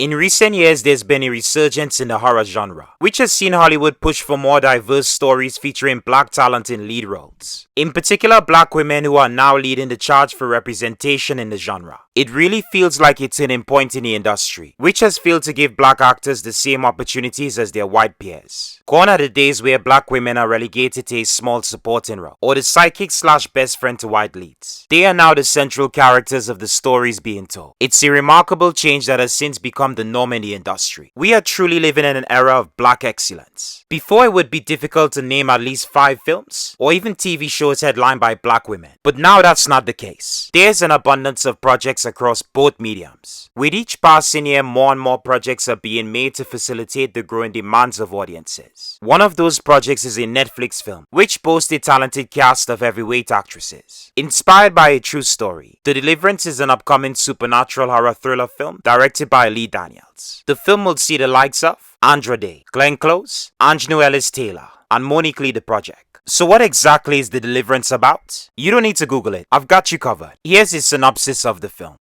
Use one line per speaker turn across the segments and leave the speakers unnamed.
In recent years, there's been a resurgence in the horror genre, which has seen Hollywood push for more diverse stories featuring black talent in lead roles. In particular, black women who are now leading the charge for representation in the genre. It really feels like a turning point in the industry, which has failed to give black actors the same opportunities as their white peers. Gone are the days where black women are relegated to a small supporting role, or the sidekick/best friend to white leads. They are now the central characters of the stories being told. It's a remarkable change that has since become the norm in the industry. We are truly living in an era of black excellence. Before, it would be difficult to name at least 5 films or even TV shows headlined by black women, but now that's not the case. There's an abundance of projects across both mediums. With each passing year, more and more projects are being made to facilitate the growing demands of audiences. One of those projects is a Netflix film, which boasts a talented cast of heavyweight actresses. Inspired by a true story, The Deliverance is an upcoming supernatural horror thriller film directed by Lee Daniels. The film will see the likes of Andra, Glenn Close, Aunjanue Ellis-Taylor, and Monique lead the project. So what exactly is The Deliverance about? You don't need to Google it, I've got you covered. Here's a synopsis of the film.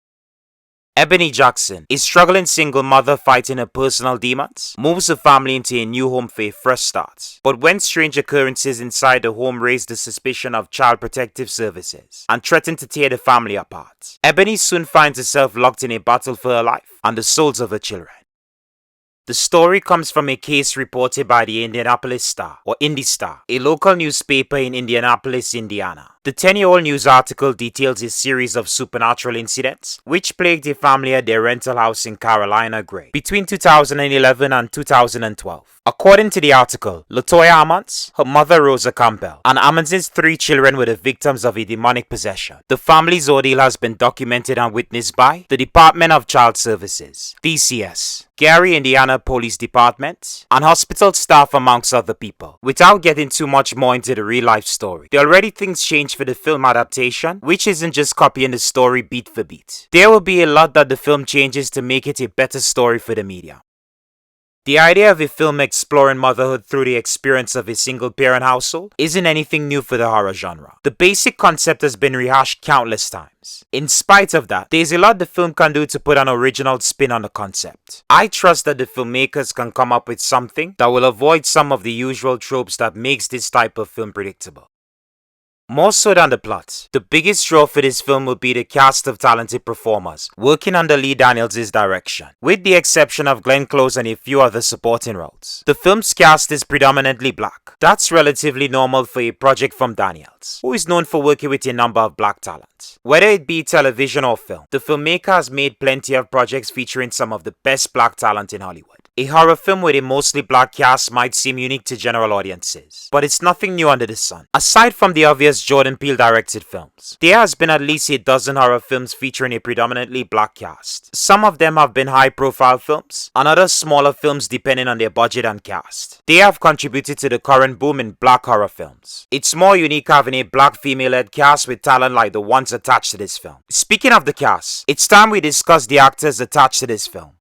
Ebony Jackson, a struggling single mother fighting her personal demons, moves her family into a new home for a fresh start. But when strange occurrences inside the home raise the suspicion of Child Protective Services and threaten to tear the family apart, Ebony soon finds herself locked in a battle for her life and the souls of her children. The story comes from a case reported by the Indianapolis Star, or Indy Star, a local newspaper in Indianapolis, Indiana. The 10-year-old news article details a series of supernatural incidents which plagued a family at their rental house in Carolina Gray between 2011 and 2012. According to the article, LaToya Ammons, her mother Rosa Campbell, and Ammons' 3 children were the victims of a demonic possession. The family's ordeal has been documented and witnessed by the Department of Child Services, DCS, Gary, Indiana Police Department, and hospital staff amongst other people. Without getting too much more into the real-life story, there are already things changed for the film adaptation, which isn't just copying the story beat for beat. There will be a lot that the film changes to make it a better story for the media. The idea of a film exploring motherhood through the experience of a single-parent household isn't anything new for the horror genre. The basic concept has been rehashed countless times. In spite of that, there's a lot the film can do to put an original spin on the concept. I trust that the filmmakers can come up with something that will avoid some of the usual tropes that makes this type of film predictable. More so than the plot, the biggest draw for this film will be the cast of talented performers working under Lee Daniels' direction, with the exception of Glenn Close and a few other supporting roles. The film's cast is predominantly black. That's relatively normal for a project from Daniels, who is known for working with a number of black talent. Whether it be television or film, the filmmaker has made plenty of projects featuring some of the best black talent in Hollywood. A horror film with a mostly black cast might seem unique to general audiences, but it's nothing new under the sun. Aside from the obvious Jordan Peele-directed films, there has been at least a dozen horror films featuring a predominantly black cast. Some of them have been high-profile films, and others smaller films depending on their budget and cast. They have contributed to the current boom in black horror films. It's more unique having a black female-led cast with talent like the ones attached to this film. Speaking of the cast, it's time we discuss the actors attached to this film.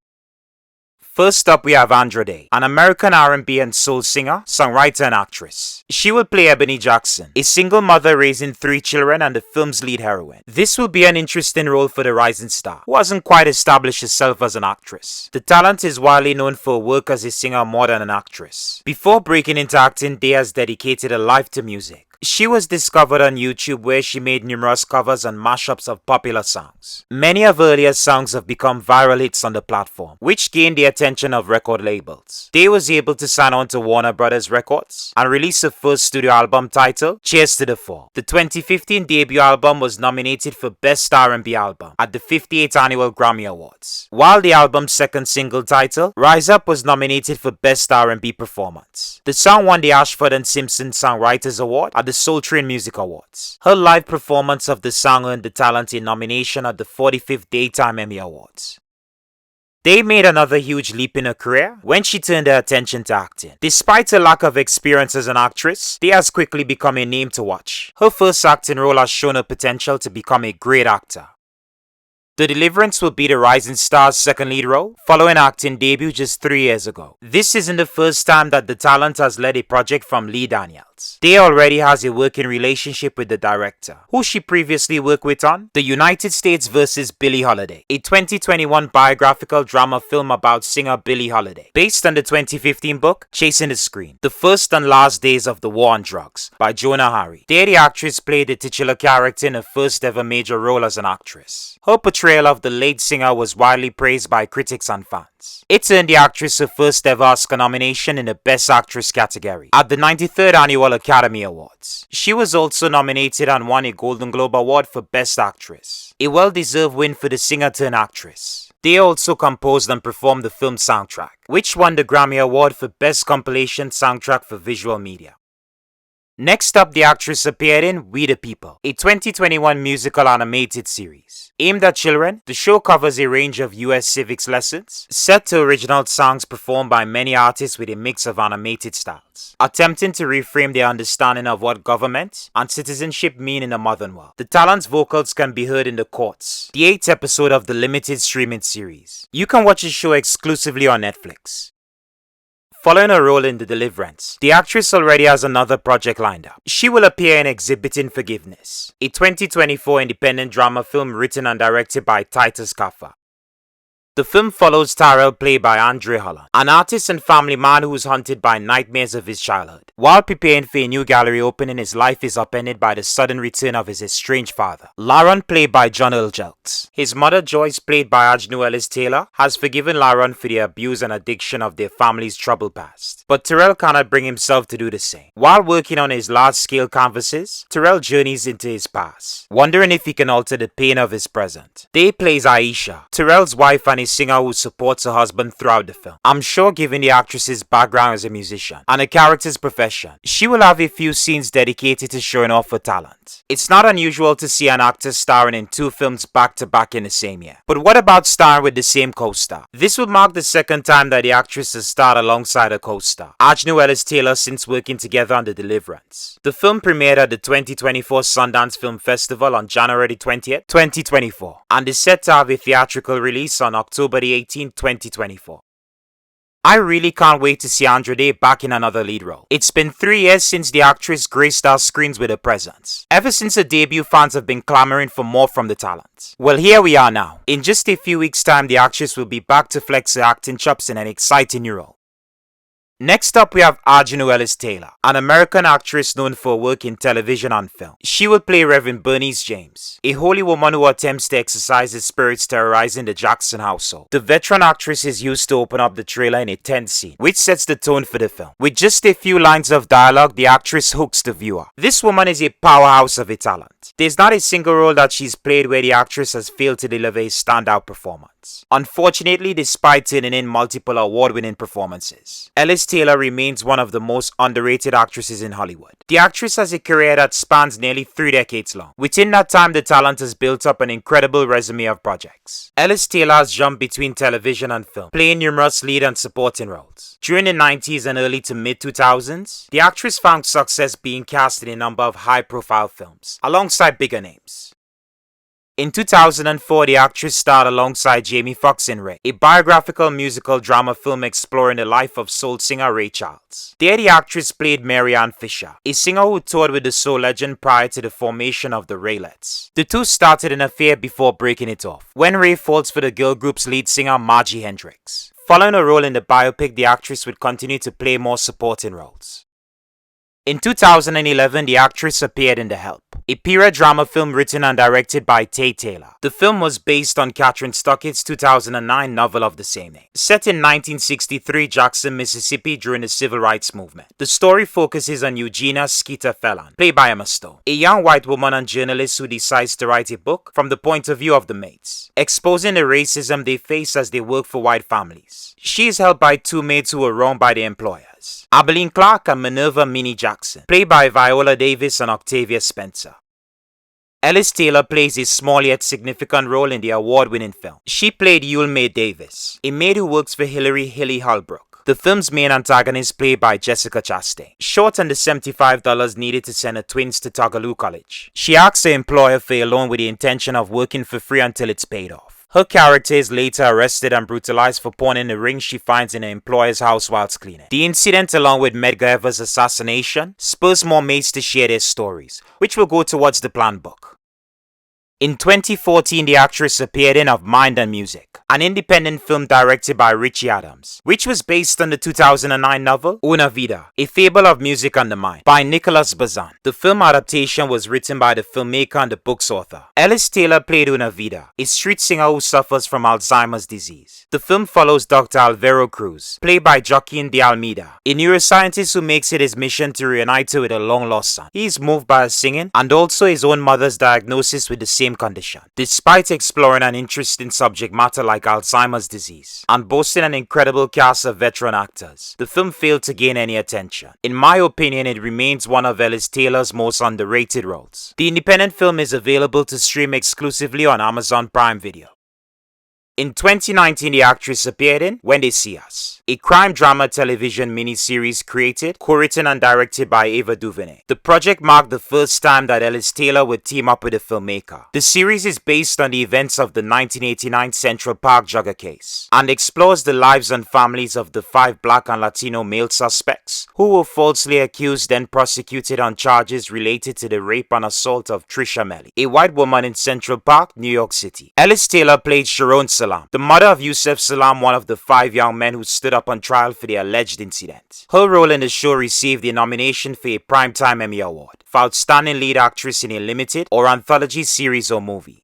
First up, we have Andra, an American R&B and soul singer, songwriter, and actress. She will play Ebony Jackson, a single mother raising 3 children and the film's lead heroine. This will be an interesting role for the rising star, who hasn't quite established herself as an actress. The talent is widely known for her work as a singer more than an actress. Before breaking into acting, Day has dedicated her life to music. She was discovered on YouTube, where she made numerous covers and mashups of popular songs. Many of her earlier songs have become viral hits on the platform, which gained the attention of record labels. Day was able to sign on to Warner Brothers Records and release her first studio album titled Cheers to the Fall. The 2015 debut album was nominated for Best R&B Album at the 58th Annual Grammy Awards, while the album's second single titled Rise Up was nominated for Best R&B Performance. The song won the Ashford and Simpson Songwriters Award at the Soul Train Music Awards. Her live performance of the song earned the talent a nomination at the 45th Daytime Emmy Awards. Day made another huge leap in her career when she turned her attention to acting. Despite her lack of experience as an actress, Day has quickly become a name to watch. Her first acting role has shown her potential to become a great actor. The Deliverance will be the rising star's second lead role, following acting debut just 3 years ago. This isn't the first time that the talent has led a project from Lee Daniels. They already has a working relationship with the director, who she previously worked with on The United States vs. Billie Holiday, a 2021 biographical drama film about singer Billie Holiday, based on the 2015 book Chasing the Screen, The First and Last Days of the War on Drugs by Jonah Harry. There the actress played the titular character in her first ever major role as an actress. Her portrayal of the late singer was widely praised by critics and fans. It earned the actress her first ever Oscar nomination in the Best Actress category at the 93rd Annual Academy Awards. She was also nominated and won a Golden Globe Award for Best Actress, a well-deserved win for the singer-turned-actress. They also composed and performed the film's soundtrack, which won the Grammy Award for Best Compilation Soundtrack for Visual Media. Next up, the actress appeared in We the People, a 2021 musical animated series. Aimed at children, the show covers a range of US civics lessons, set to original songs performed by many artists with a mix of animated styles, attempting to reframe their understanding of what government and citizenship mean in the modern world. The talent's vocals can be heard in The Courts, the 8th episode of the limited streaming series. You can watch the show exclusively on Netflix. Following her role in The Deliverance, the actress already has another project lined up. She will appear in Exhibiting Forgiveness, a 2024 independent drama film written and directed by Titus Kaffa. The film follows Tyrell, played by Andra, an artist and family man who is haunted by nightmares of his childhood. While preparing for a new gallery opening, his life is upended by the sudden return of his estranged father, Laron, played by John Eljelks. His mother, Joyce, played by Aunjanue Ellis-Taylor, has forgiven Laron for the abuse and addiction of their family's troubled past. But Tyrell cannot bring himself to do the same. While working on his large-scale canvases, Tyrell journeys into his past, wondering if he can alter the pain of his present. Day plays Aisha, Tyrell's wife and his singer who supports her husband throughout the film. I'm sure given the actress's background as a musician and the character's profession, she will have a few scenes dedicated to showing off her talent. It's not unusual to see an actor starring in 2 films back-to-back in the same year. But what about starring with the same co-star? This would mark the second time that the actress has starred alongside her co-star, Aunjanue Ellis-Taylor, since working together on The Deliverance. The film premiered at the 2024 Sundance Film Festival on January 20th, 2024, and is set to have a theatrical release on October 18th, 2024. I really can't wait to see Andra back in another lead role. It's been 3 years since the actress graced our screens with her presence. Ever since her debut, fans have been clamoring for more from the talent. Well, here we are now. In just a few weeks' time, the actress will be back to flex her acting chops in an exciting new role. Next up, we have Aunjanue Ellis-Taylor, an American actress known for her work in television and film. She will play Reverend Bernice James, a holy woman who attempts to exorcise the spirits terrorizing the Jackson household. The veteran actress is used to open up the trailer in a tense scene, which sets the tone for the film. With just a few lines of dialogue, the actress hooks the viewer. This woman is a powerhouse of a talent. There's not a single role that she's played where the actress has failed to deliver a standout performance. Unfortunately, despite turning in multiple award-winning performances, Ellis-Taylor remains one of the most underrated actresses in Hollywood. The actress has a career that spans nearly 3 decades long. Within that time, the talent has built up an incredible resume of projects. Ellis-Taylor has jumped between television and film, playing numerous lead and supporting roles. During the 90s and early to mid-2000s, the actress found success being cast in a number of high-profile films, alongside bigger names. In 2004, the actress starred alongside Jamie Foxx in Ray, a biographical musical drama film exploring the life of soul singer Ray Charles. There, the actress played Mary Ann Fisher, a singer who toured with the soul legend prior to the formation of the Raelettes. The two started an affair before breaking it off, when Ray falls for the girl group's lead singer Margie Hendricks. Following a role in the biopic, the actress would continue to play more supporting roles. In 2011, the actress appeared in The Help, a period drama film written and directed by Tay Taylor. The film was based on Catherine Stockett's 2009 novel of the same name. Set in 1963 Jackson, Mississippi during the Civil Rights Movement, the story focuses on Eugenia Skeeter Phelan, played by Emma Stone, a young white woman and journalist who decides to write a book from the point of view of the maids, exposing the racism they face as they work for white families. She is helped by 2 maids who were wronged by their employers, Abilene Clark and Minerva Minnie Jackson, played by Viola Davis and Octavia Spencer. Ellis-Taylor plays a small yet significant role in the award-winning film. She played Yule May Davis, a maid who works for Hillary Hilly Holbrook, the film's main antagonist played by Jessica Chastain. Short on the $75 needed to send her twins to Tagaloo College, she asks her employer for a loan with the intention of working for free until it's paid off. Her character is later arrested and brutalized for pawning the ring she finds in her employer's house whilst cleaning. The incident, along with Medgar Evers' assassination, spurs more mates to share their stories, which will go towards the planned book. In 2014, the actress appeared in Of Mind and Music, an independent film directed by Richie Adams, which was based on the 2009 novel Una Vida, A Fable of Music and the Mind by Nicholas Bazan. The film adaptation was written by the filmmaker and the book's author. Ellis-Taylor played Una Vida, a street singer who suffers from Alzheimer's disease. The film follows Dr. Alvaro Cruz, played by Joaquin de Almeida, a neuroscientist who makes it his mission to reunite her with a long-lost son. He is moved by her singing and also his own mother's diagnosis with the same condition. Despite exploring an interesting subject matter like Alzheimer's disease and boasting an incredible cast of veteran actors, the film failed to gain any attention. In my opinion, it remains one of Ellis-Taylor's most underrated roles. The independent film is available to stream exclusively on Amazon Prime Video. In 2019, the actress appeared in When They See Us, a crime drama television miniseries created, co-written and directed by Ava DuVernay. The project marked the first time that Ellis-Taylor would team up with a filmmaker. The series is based on the events of the 1989 Central Park jogger case and explores the lives and families of the 5 Black and Latino male suspects who were falsely accused and prosecuted on charges related to the rape and assault of Trisha Melly, a white woman in Central Park, New York City. Ellis-Taylor played Sharon Salam, the mother of Yusef Salam, one of the 5 young men who stood up on trial for the alleged incident. Her role in the show received a nomination for a Primetime Emmy Award for Outstanding Lead Actress in a Limited or Anthology Series or Movie.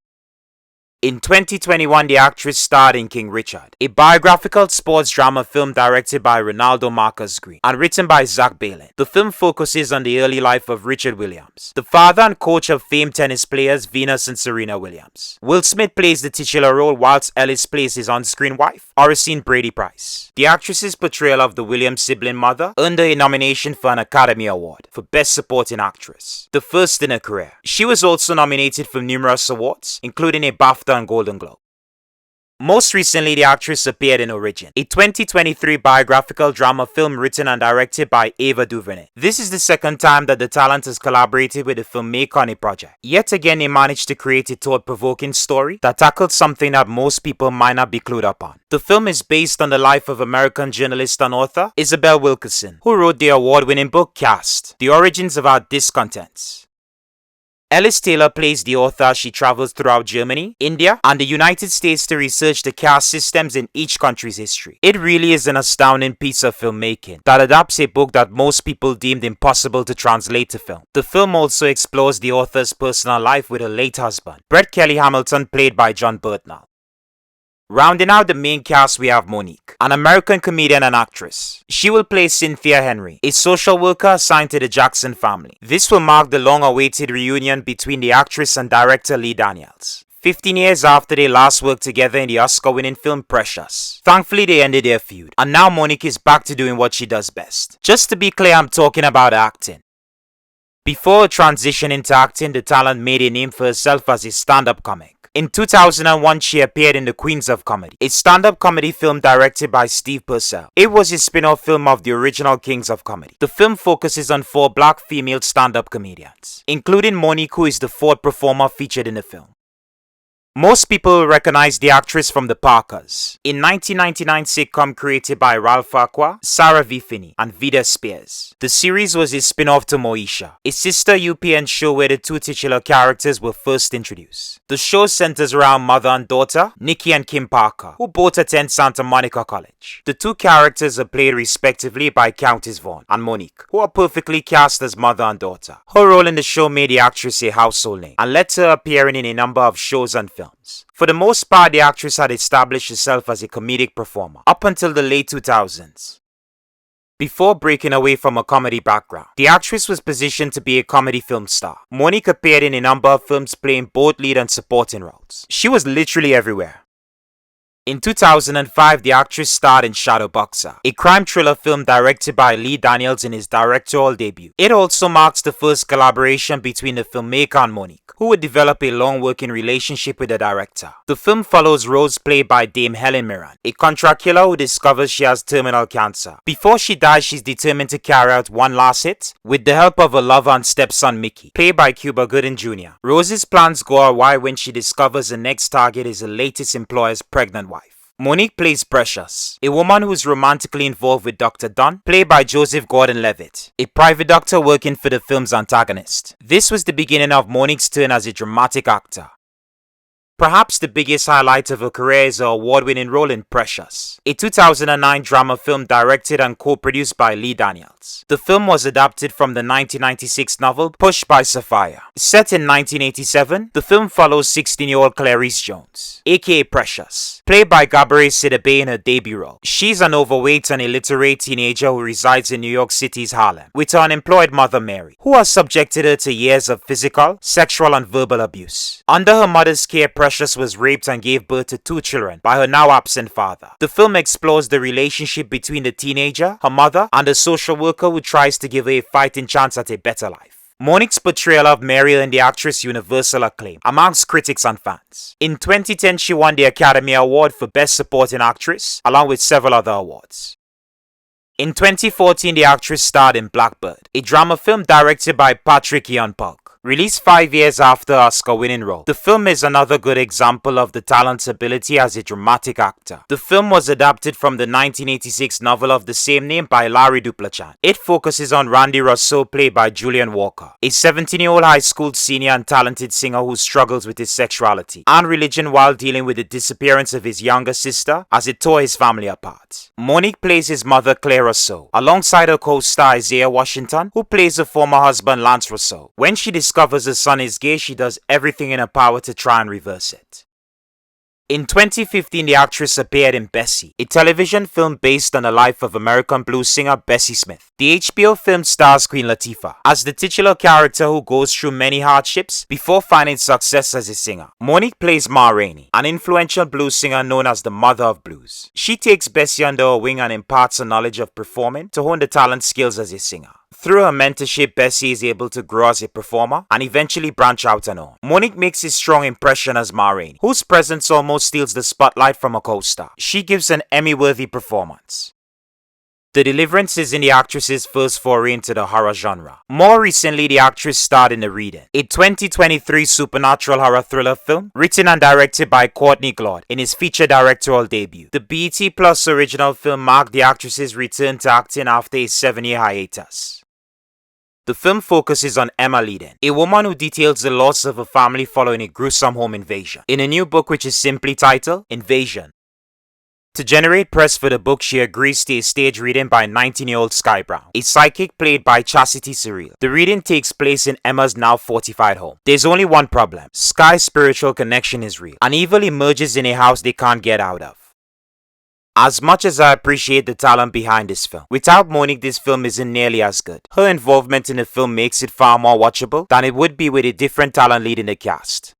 In 2021, the actress starred in King Richard, a biographical sports drama film directed by Ronaldo Marcus Green and written by Zach Baylin. The film focuses on the early life of Richard Williams, the father and coach of famed tennis players Venus and Serena Williams. Will Smith plays the titular role whilst Ellis plays his on-screen wife, Oracene Brady Price. The actress's portrayal of the Williams sibling mother earned her a nomination for an Academy Award for Best Supporting Actress, the first in her career. She was also nominated for numerous awards, including a BAFTA and Golden Globe. Most recently, the actress appeared in Origin, a 2023 biographical drama film written and directed by Ava DuVernay. This is the second time that the talent has collaborated with a filmmaker on a project. Yet again, they managed to create a thought-provoking story that tackled something that most people might not be clued up on. The film is based on the life of American journalist and author Isabel Wilkerson, who wrote the award-winning book Caste: The Origins of Our Discontents. Ellis-Taylor plays the author as she travels throughout Germany, India, and the United States to research the caste systems in each country's history. It really is an astounding piece of filmmaking that adapts a book that most people deemed impossible to translate to film. The film also explores the author's personal life with her late husband, Brett Kelly Hamilton, played by John Bertnell. Rounding out the main cast, we have Monique, an American comedian and actress. She will play Cynthia Henry, a social worker assigned to the Jackson family. This will mark the long-awaited reunion between the actress and director Lee Daniels, 15 years after they last worked together in the Oscar-winning film Precious. Thankfully, they ended their feud, and now Monique is back to doing what she does best. Just to be clear, I'm talking about acting. Before her transition into acting, the talent made a name for herself as a stand-up comic. In 2001, she appeared in The Queens of Comedy, a stand-up comedy film directed by Steve Purcell. It was a spin-off film of the original Kings of Comedy. The film focuses on 4 black female stand-up comedians, including Monique, who is the 4th performer featured in the film. Most people recognize the actress from The Parkers, a 1999 sitcom created by Ralph Aqua, Sarah V. Finney, and Vida Spears. The series was a spin-off to Moesha, a sister UPN show where the 2 titular characters were first introduced. The show centers around mother and daughter, Nikki and Kim Parker, who both attend Santa Monica College. The 2 characters are played respectively by Countess Vaughn and Monique, who are perfectly cast as mother and daughter. Her role in the show made the actress a household name and led to her appearing in a number of shows and films. For the most part, the actress had established herself as a comedic performer up until the late 2000s. Before breaking away from a comedy background, the actress was positioned to be a comedy film star. Monique appeared in a number of films playing both lead and supporting roles. She was literally everywhere. In 2005, the actress starred in Shadowboxer, a crime thriller film directed by Lee Daniels in his directorial debut. It also marks the first collaboration between the filmmaker and Monique, who would develop a long working relationship with the director. The film follows Rose, played by Dame Helen Mirren, a contract killer who discovers she has terminal cancer. Before she dies, she's determined to carry out one last hit with the help of her lover and stepson Mickey, played by Cuba Gooding Jr. Rose's plans go awry when she discovers the next target is her latest employer's pregnant wife. Monique plays Precious, a woman who is romantically involved with Dr. Dunn, played by Joseph Gordon-Levitt, a private doctor working for the film's antagonist. This was the beginning of Monique's turn as a dramatic actor. Perhaps the biggest highlight of her career is her award-winning role in Precious, a 2009 drama film directed and co-produced by Lee Daniels. The film was adapted from the 1996 novel Pushed by Sapphire. Set in 1987, the film follows 16-year-old Clarice Jones, aka Precious, played by Gabrielle Sidibe in her debut role. She's an overweight and illiterate teenager who resides in New York City's Harlem, with her unemployed mother Mary, who has subjected her to years of physical, sexual and verbal abuse. Under her mother's care, Precious was raped and gave birth to 2 children by her now absent father. The film explores the relationship between the teenager, her mother, and the social worker who tries to give her a fighting chance at a better life. Monique's portrayal of Mary earned the actress universal acclaim amongst critics and fans. In 2010, she won the Academy Award for Best Supporting Actress, along with several other awards. In 2014, the actress starred in Blackbird, a drama film directed by Patrick Ian-Polk. Released 5 years after her Oscar-winning role, the film is another good example of the talent's ability as a dramatic actor. The film was adapted from the 1986 novel of the same name by Larry Duplichan. It focuses on Randy Rousseau, played by Julian Walker, a 17-year-old high school senior and talented singer who struggles with his sexuality and religion while dealing with the disappearance of his younger sister as it tore his family apart. Monique plays his mother Claire Rousseau, alongside her co-star Isaiah Washington, who plays her former husband Lance Rousseau. When she discovers her son is gay, she does everything in her power to try and reverse it. In 2015, the actress appeared in Bessie, a television film based on the life of American blues singer Bessie Smith. The HBO film stars Queen Latifah as the titular character who goes through many hardships before finding success as a singer. Monique plays Ma Rainey, an influential blues singer known as the Mother of Blues. She takes Bessie under her wing and imparts her knowledge of performing to hone the talent skills as a singer. Through her mentorship, Bessie is able to grow as a performer and eventually branch out on her own. Monique makes a strong impression as Ma Rainey, whose presence almost steals the spotlight from her co-star. She gives an Emmy-worthy performance. The Deliverance is in the actress's first foray into the horror genre. More recently, the actress starred in The Reading, a 2023 supernatural horror thriller film written and directed by Courtney Glaude in his feature directorial debut. The BET Plus original film marked the actress's return to acting after a 7-year hiatus. The film focuses on Emma Leiden, a woman who details the loss of her family following a gruesome home invasion, in a new book which is simply titled Invasion. To generate press for the book, she agrees to a stage reading by 19-year-old Sky Brown, a psychic played by Chastity Surreal. The reading takes place in Emma's now fortified home. There's only one problem: Sky's spiritual connection is real, and evil emerges in a house they can't get out of. As much as I appreciate the talent behind this film, without Monique this film isn't nearly as good. Her involvement in the film makes it far more watchable than it would be with a different talent leading the cast.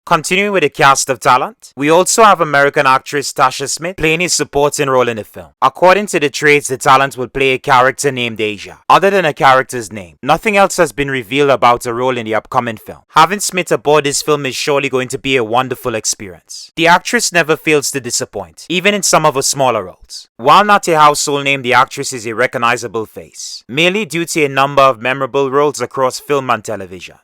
Continuing with the cast of talent, we also have American actress Tasha Smith playing a supporting role in the film. According to the trades, the talent will play a character named Asia. Other than a character's name, nothing else has been revealed about her role in the upcoming film. Having Smith aboard this film is surely going to be a wonderful experience. The actress never fails to disappoint, even in some of her smaller roles. While not a household name, the actress is a recognizable face, mainly due to a number of memorable roles across film and television.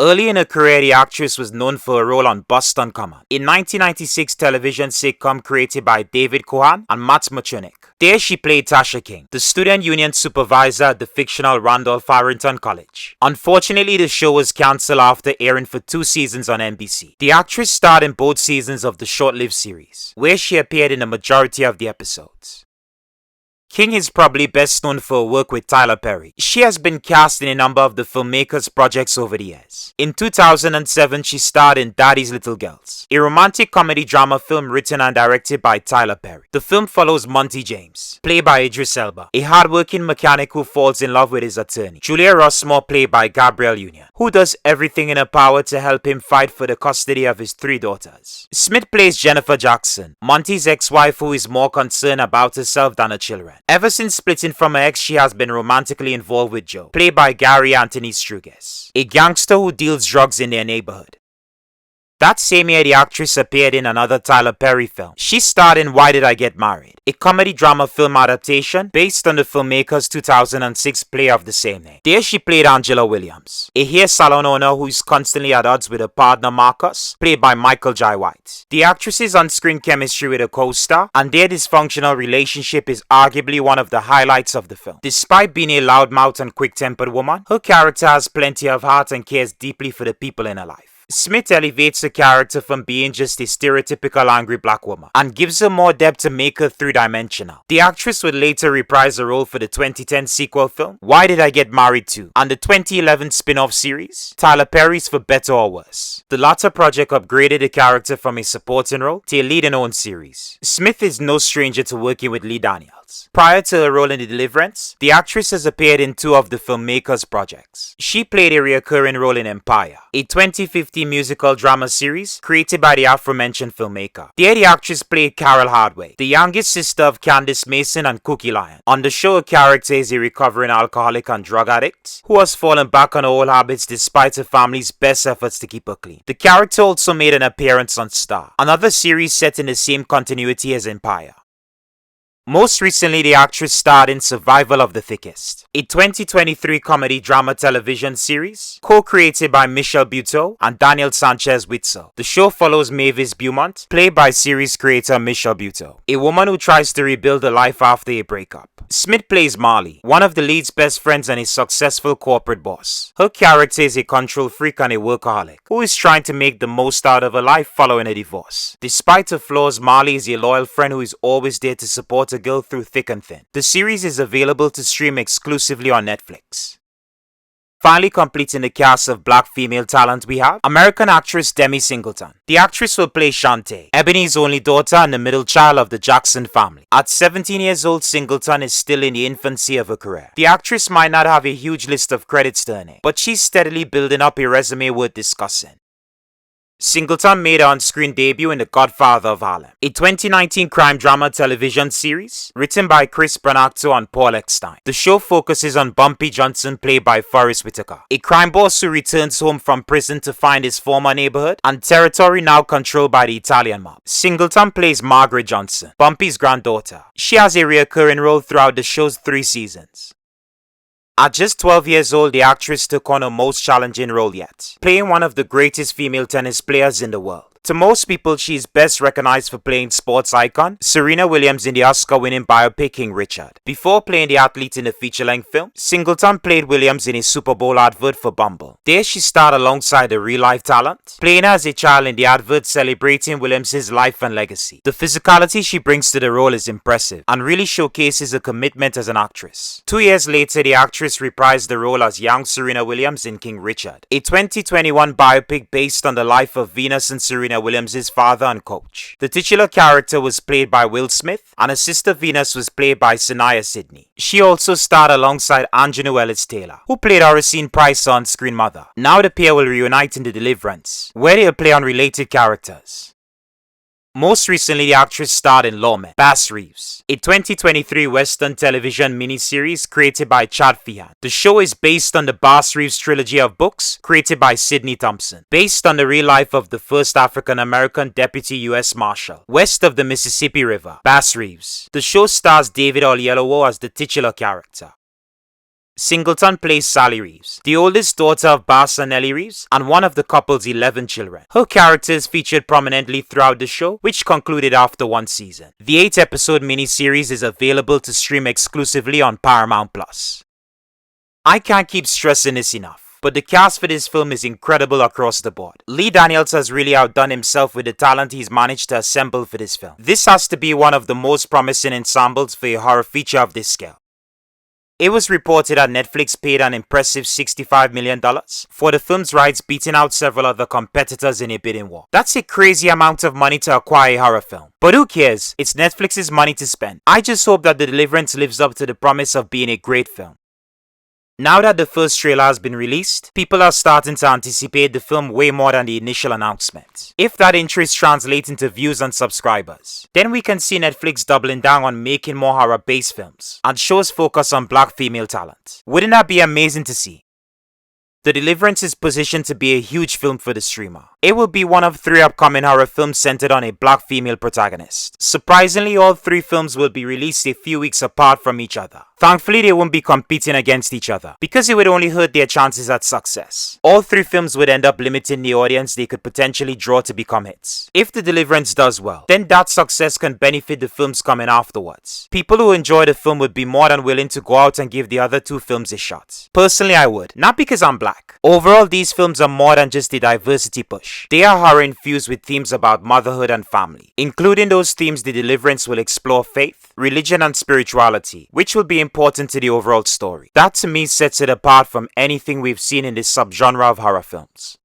Early in her career, the actress was known for her role on Boston Common, a 1996 television sitcom created by David Cohan and Matt Mochunik. There she played Tasha King, the student union supervisor at the fictional Randolph-Farrington College. Unfortunately, the show was cancelled after airing for 2 seasons on NBC. The actress starred in both seasons of the short-lived series, where she appeared in the majority of the episodes. King is probably best known for her work with Tyler Perry. She has been cast in a number of the filmmaker's projects over the years. In 2007, she starred in Daddy's Little Girls, a romantic comedy drama film written and directed by Tyler Perry. The film follows Monty James, played by Idris Elba, a hardworking mechanic who falls in love with his attorney, Julia Rossmore, played by Gabrielle Union, who does everything in her power to help him fight for the custody of his 3 daughters. Smith plays Jennifer Jackson, Monty's ex-wife who is more concerned about herself than her children. Ever since splitting from her ex, she has been romantically involved with Joe, played by Gary Anthony Struges, a gangster who deals drugs in their neighborhood. That same year, the actress appeared in another Tyler Perry film. She starred in Why Did I Get Married?, a comedy drama film adaptation based on the filmmaker's 2006 play of the same name. There she played Angela Williams, a hair salon owner who is constantly at odds with her partner Marcus, played by Michael Jai White. The actress's on-screen chemistry with her co-star and their dysfunctional relationship is arguably one of the highlights of the film. Despite being a loudmouth and quick-tempered woman, her character has plenty of heart and cares deeply for the people in her life. Smith elevates the character from being just a stereotypical angry black woman and gives her more depth to make her three-dimensional. The actress would later reprise the role for the 2010 sequel film, Why Did I Get Married To?, and the 2011 spin-off series, Tyler Perry's For Better or Worse. The latter project upgraded the character from a supporting role to a lead in her own series. Smith is no stranger to working with Lee Daniels. Prior to her role in Deliverance, the actress has appeared in 2 of the filmmaker's projects. She played a recurring role in Empire, a 2015 musical drama series created by the aforementioned filmmaker. There the actress played Carol Hardway, the youngest sister of Candice Mason and Cookie Lion. On the show, her character is a recovering alcoholic and drug addict who has fallen back on her old habits despite her family's best efforts to keep her clean. The character also made an appearance on Star, another series set in the same continuity as Empire. Most recently, the actress starred in Survival of the Thickest, a 2023 comedy drama television series co-created by Michelle Buteau and Daniel Sanchez Witzel. The show follows Mavis Beaumont, played by series creator Michelle Buteau, a woman who tries to rebuild her life after a breakup. Smith plays Marley, one of the lead's best friends and a successful corporate boss. Her character is a control freak and a workaholic who is trying to make the most out of her life following a divorce. Despite her flaws, Marley is a loyal friend who is always there to support her girl through thick and thin. The series is available to stream exclusively on Netflix. Finally completing the cast of black female talent, we have American actress Demi Singleton. The actress will play Shantae, Ebony's only daughter and the middle child of the Jackson family. At 17 years old, Singleton is still in the infancy of her career. The actress might not have a huge list of credits to her name, but she's steadily building up a resume worth discussing. Singleton made her on-screen debut in The Godfather of Harlem, a 2019 crime drama television series written by Chris Branagh and Paul Eckstein. The show focuses on Bumpy Johnson, played by Forrest Whitaker, a crime boss who returns home from prison to find his former neighborhood and territory now controlled by the Italian mob. Singleton plays Margaret Johnson, Bumpy's granddaughter. She has a recurring role throughout the show's 3 seasons. At just 12 years old, the actress took on her most challenging role yet, playing one of the greatest female tennis players in the world. To most people, she is best recognized for playing sports icon Serena Williams in the Oscar-winning biopic King Richard. Before playing the athlete in the feature-length film, Singleton played Williams in a Super Bowl advert for Bumble. There she starred alongside a real-life talent, playing her as a child in the advert celebrating Williams' life and legacy. The physicality she brings to the role is impressive and really showcases her commitment as an actress. 2 years later, the actress reprised the role as young Serena Williams in King Richard, a 2021 biopic based on the life of Venus and Serena Williams' father and coach. The titular character was played by Will Smith, and her sister Venus was played by Sanaya Sidney. She also starred alongside Aunjanue Ellis-Taylor, who played Oracene Price's on-screen mother. Now the pair will reunite in The Deliverance, where they'll play unrelated characters. Most recently, the actress starred in Lawmen, Bass Reeves, a 2023 Western television miniseries created by Chad Feehan. The show is based on the Bass Reeves trilogy of books created by Sidney Thompson, based on the real life of the first African-American deputy U.S. Marshal west of the Mississippi River, Bass Reeves. The show stars David Oyelowo as the titular character. Singleton plays Sally Reeves, the oldest daughter of Bass and Nellie Reeves, and one of the couple's 11 children. Her character is featured prominently throughout the show, which concluded after 1 season. The 8-episode miniseries is available to stream exclusively on Paramount+. I can't keep stressing this enough. but the cast for this film is incredible across the board. Lee Daniels has really outdone himself with the talent he's managed to assemble for this film. This has to be one of the most promising ensembles for a horror feature of this scale. It was reported that Netflix paid an impressive $65 million for the film's rights, beating out several other competitors in a bidding war. That's a crazy amount of money to acquire a horror film. But who cares? It's Netflix's money to spend. I just hope that The Deliverance lives up to the promise of being a great film. Now that the first trailer has been released, people are starting to anticipate the film way more than the initial announcement. If that interest translates into views and subscribers, then we can see Netflix doubling down on making more horror-based films and shows focus on black female talent. Wouldn't that be amazing to see? The Deliverance is positioned to be a huge film for the streamer. It will be one of 3 upcoming horror films centered on a black female protagonist. Surprisingly, all 3 films will be released a few weeks apart from each other. Thankfully, they won't be competing against each other, because it would only hurt their chances at success. All 3 films would end up limiting the audience they could potentially draw to become hits. If The Deliverance does well, then that success can benefit the films coming afterwards. People who enjoy the film would be more than willing to go out and give the other 2 films a shot. Personally, I would. Not because I'm black. Overall, these films are more than just a diversity push. They are horror infused with themes about motherhood and family. Including those themes, The Deliverance will explore faith, religion and spirituality, which will be important to the overall story. That to me sets it apart from anything we've seen in this subgenre of horror films.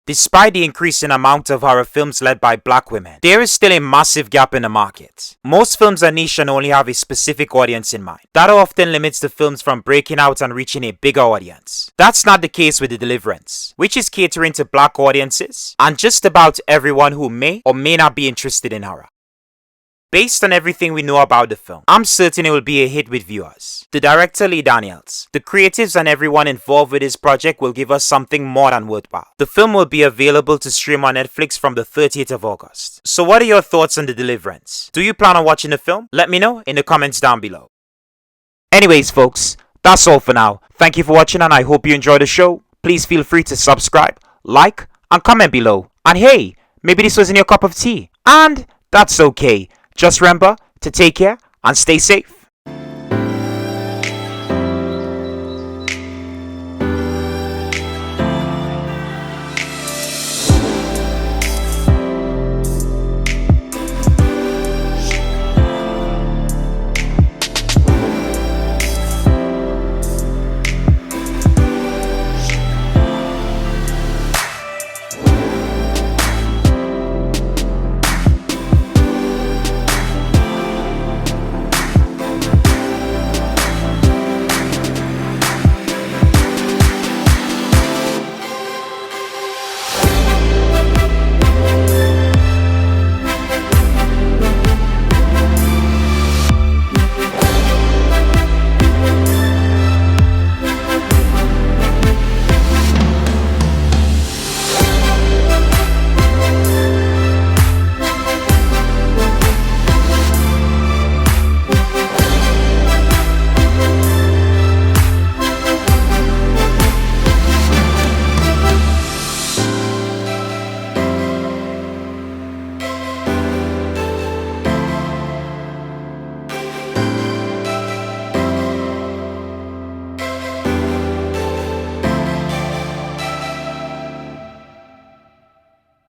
Despite the increasing amount of horror films led by black women, there is still a massive gap in the market. Most films are niche and only have a specific audience in mind. That often limits the films from breaking out and reaching a bigger audience. That's not the case with The Deliverance, which is catering to black audiences and just about everyone who may or may not be interested in horror. Based on everything we know about the film, I'm certain it will be a hit with viewers. The director Lee Daniels, the creatives and everyone involved with this project will give us something more than worthwhile. The film will be available to stream on Netflix from the 30th of August. So what are your thoughts on The Deliverance? Do you plan on watching the film? Let me know in the comments down below. Anyways folks, that's all for now. Thank you for watching and I hope you enjoyed the show. Please feel free to subscribe, like and comment below. And hey, maybe this wasn't your cup of tea. And that's okay. Just remember to take care and stay safe.